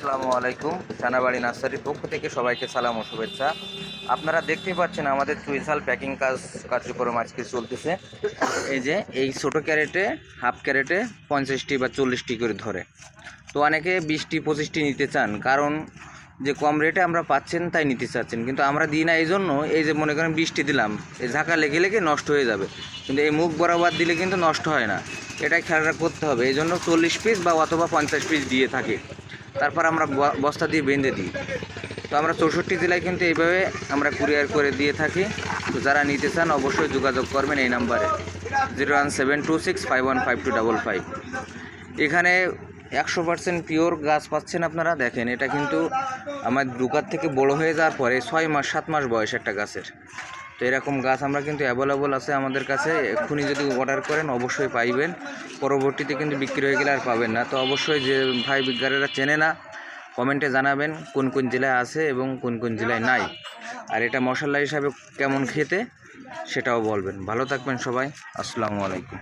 আসসালামু আলাইকুম। চানাবাড়ি নার্সারির পক্ষ থেকে সবাইকে সালাম ও শুভেচ্ছা। আপনারা দেখতে পাচ্ছেন আমাদের চুইঝাল প্যাকিং কার্যক্রম আজকে চলতেছে। এই যে এই ছোটো ক্যারেটে, হাফ ক্যারেটে 50টি বা 40টি করে ধরে। তো অনেকে 20টি 25টি নিতে চান, কারণ যে কম রেটে আমরা পাচ্ছেন তাই নিতে চাচ্ছেন, কিন্তু আমরা দিই না। এই জন্য এই যে মনে করেন 20টি দিলাম, এই ঝাঁকা লেগে লেগে নষ্ট হয়ে যাবে, কিন্তু এই মুখ বরাবর দিলে কিন্তু নষ্ট হয় না। এটাই খেয়াল করতে হবে। এই জন্য 40 পিস বা অথবা 50 পিস দিয়ে থাকি, তারপর আমরা বস্তা দিয়ে বেঁধে দিই। তো আমরা 64 জেলায় কিন্তু এইভাবে আমরা কুরিয়ার করে দিয়ে থাকি। তো যারা নিতে চান অবশ্যই যোগাযোগ করবেন এই নাম্বারে 01726515255। এখানে 100% পিওর গাছ পাচ্ছেন আপনারা। দেখেন, এটা কিন্তু আমার দোকান থেকে বড় হয়ে যাওয়ার পরে 6 মাস 7 মাস বয়স একটা গাছের। তো এরকম গাছ আমরা কিন্তু অ্যাভেলেবল আছে আমাদের কাছে। এক্ষুনি যদি অর্ডার করেন অবশ্যই পাইবেন, পরবর্তীতে কিন্তু বিক্রি হয়ে গেলে আর পাবেন না। তো অবশ্যই যে ভাই বিজ্ঞানীরা চেনে না, কমেন্টে জানাবেন কোন কোন জেলায় আছে এবং কোন কোন জেলায় নাই, আর এটা মশলা হিসাবে কেমন খেতে সেটাও বলবেন। ভালো থাকবেন সবাই। আসসালামু আলাইকুম।